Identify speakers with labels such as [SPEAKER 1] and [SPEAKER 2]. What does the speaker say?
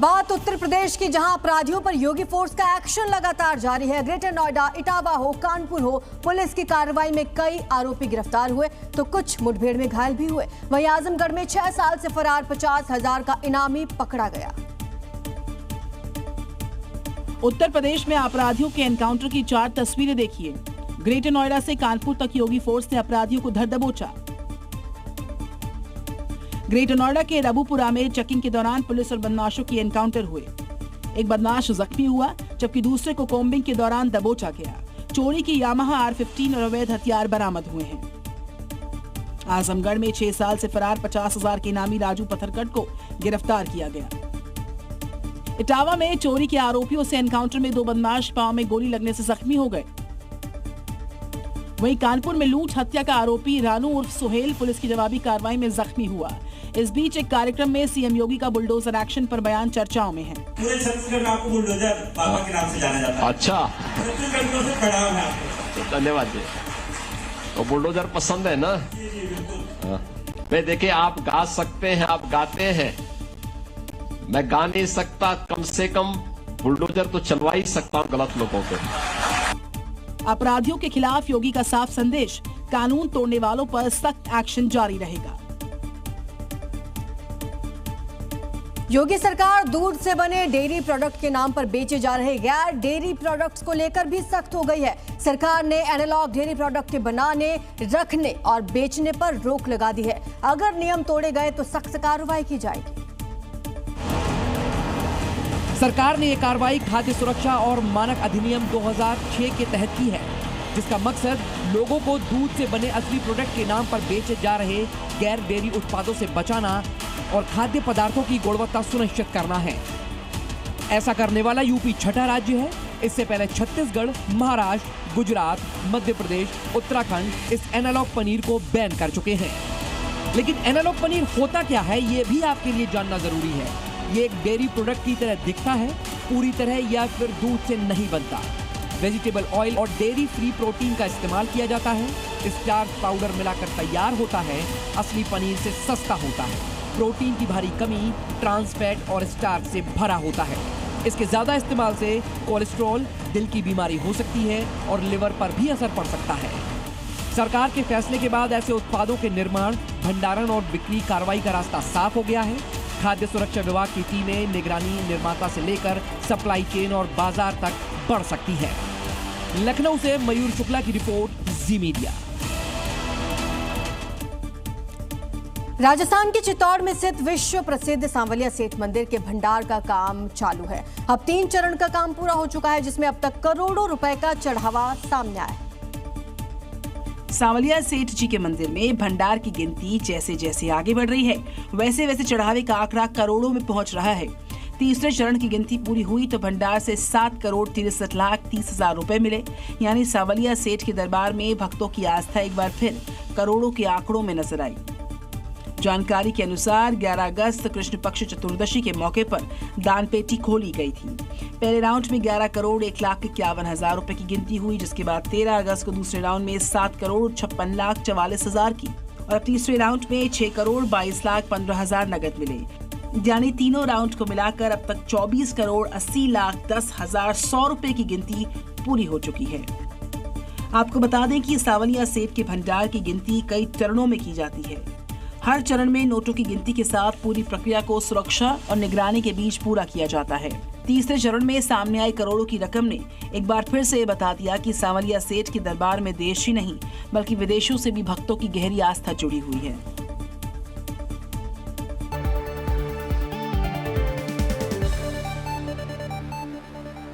[SPEAKER 1] बात उत्तर प्रदेश की, जहां अपराधियों पर योगी फोर्स का एक्शन लगातार जारी है। ग्रेटर नोएडा, इटावा हो, कानपुर हो, पुलिस की कार्रवाई में कई आरोपी गिरफ्तार हुए तो कुछ मुठभेड़ में घायल भी हुए। वहीं आजमगढ़ में 6 साल से फरार 50,000 का इनामी पकड़ा गया।
[SPEAKER 2] उत्तर प्रदेश में अपराधियों के एनकाउंटर की 4 तस्वीरें देखिए। ग्रेटर नोएडा से कानपुर तक योगी फोर्स ने अपराधियों को धर दबोचा। ग्रेटर नोएडा के रबुपुरा में चेकिंग के दौरान पुलिस और बदमाशों की एनकाउंटर हुए। एक बदमाश जख्मी हुआ जबकि दूसरे को कोम्बिंग के दौरान दबोचा गया। चोरी की यामाहा R15 और अवैध हथियार बरामद हुए हैं। आजमगढ़ में 6 साल से फरार 50,000 के इनामी राजू पत्थरकट को गिरफ्तार किया गया। इटावा में चोरी के आरोपियों से एनकाउंटर में 2 बदमाश पांव में गोली लगने से जख्मी हो गए। वहीं कानपुर में लूट हत्या का आरोपी रानू उर्फ सुहेल पुलिस की जवाबी कार्रवाई में जख्मी हुआ। इस बीच एक कार्यक्रम में सीएम योगी का बुलडोजर एक्शन पर बयान चर्चाओं में है।
[SPEAKER 3] पूरे छत्तीसगढ़ में आपको बुलडोजर बाबा के नाम से जाना जाता है।
[SPEAKER 4] अच्छा,
[SPEAKER 3] छत्तीसगढ़ से खड़ा हूं मैं।
[SPEAKER 4] धन्यवाद जी। तो बुलडोजर पसंद है ना?
[SPEAKER 3] जी जी बिल्कुल।
[SPEAKER 4] भाई देखिए, आप गा सकते हैं, आप गाते हैं, मैं गा नहीं सकता, कम से कम बुलडोजर तो चलवा ही सकता हूं गलत लोगों पे।
[SPEAKER 2] अपराधियों के खिलाफ योगी का साफ संदेश, कानून तोड़ने वालों पर सख्त एक्शन जारी रहेगा।
[SPEAKER 1] योगी सरकार दूध से बने डेयरी प्रोडक्ट के नाम पर बेचे जा रहे गैर डेयरी प्रोडक्ट्स को लेकर भी सख्त हो गई है। सरकार ने एनालॉग डेयरी प्रोडक्ट के बनाने, रखने और बेचने पर रोक लगा दी है। अगर नियम तोड़े गए तो सख्त कार्रवाई की जाएगी।
[SPEAKER 5] सरकार ने यह कार्रवाई खाद्य सुरक्षा और मानक अधिनियम 2006 के तहत की है, जिसका मकसद लोगों को दूध से बने असली प्रोडक्ट के नाम पर बेचे जा रहे गैर डेयरी उत्पादों से बचाना और खाद्य पदार्थों की गुणवत्ता सुनिश्चित करना है। ऐसा करने वाला यूपी छठा राज्य है। इससे पहले छत्तीसगढ़, महाराष्ट्र, गुजरात, मध्य प्रदेश, उत्तराखंड इस एनालॉग पनीर को बैन कर चुके हैं। लेकिन एनालॉग पनीर होता क्या है, ये भी आपके लिए जानना जरूरी है। ये एक डेयरी प्रोडक्ट की तरह दिखता है, पूरी तरह या फिर दूध से नहीं बनता। वेजिटेबल ऑयल और डेयरी फ्री प्रोटीन का इस्तेमाल किया जाता है। स्टार्च पाउडर मिलाकर तैयार होता है। असली पनीर से सस्ता होता है। प्रोटीन की भारी कमी, ट्रांस फैट और स्टार्च से भरा होता है। इसके ज्यादा इस्तेमाल से कोलेस्ट्रॉल, दिल की बीमारी हो सकती है और लिवर पर भी असर पड़ सकता है। सरकार के फैसले के बाद ऐसे उत्पादों के निर्माण, भंडारण और बिक्री कार्रवाई का रास्ता साफ हो गया है। खाद्य सुरक्षा विभाग की टीमें निगरानी, निर्माता से लेकर सप्लाई चेन और बाजार तक बढ़ सकती है। लखनऊ से मयूर शुक्ला की रिपोर्ट, जी मीडिया।
[SPEAKER 1] राजस्थान के चित्तौड़ में स्थित विश्व प्रसिद्ध सांवलिया सेठ मंदिर के भंडार का काम चालू है। अब 3 चरण का काम पूरा हो चुका है, जिसमें अब तक करोड़ों रुपए का चढ़ावा सामने आया है।
[SPEAKER 2] सांवलिया सेठ जी के मंदिर में भंडार की गिनती जैसे जैसे आगे बढ़ रही है, वैसे वैसे चढ़ावे का आंकड़ा करोड़ों में पहुंच रहा है। तीसरे चरण की गिनती पूरी हुई तो भंडार से 7,63,30,000 रुपए मिले। यानी सांवलिया सेठ के दरबार में भक्तों की आस्था एक बार फिर करोड़ों के आंकड़ों में नजर आई। जानकारी के अनुसार 11 अगस्त कृष्ण पक्ष चतुर्दशी के मौके पर दान पेटी खोली गई थी। पहले राउंड में 11,51,51,000 रुपए की गिनती हुई, जिसके बाद 13 अगस्त को दूसरे राउंड में 7,56,44,000 की और अब तीसरे राउंड में 6,22,15,000 नगद मिले। यानी तीनों राउंड को मिलाकर अब तक 24,80,10,100 रुपए की गिनती पूरी हो चुकी है। आपको बता दें कि सांवलिया सेठ के भंडार की गिनती कई चरणों में की जाती है। हर चरण में नोटों की गिनती के साथ पूरी प्रक्रिया को सुरक्षा और निगरानी के बीच पूरा किया जाता है। तीसरे चरण में सामने आई करोड़ों की रकम ने एक बार फिर से ये बता दिया कि सांवलिया सेठ के दरबार में देश ही नहीं बल्कि विदेशों से भी भक्तों की गहरी आस्था जुड़ी हुई है।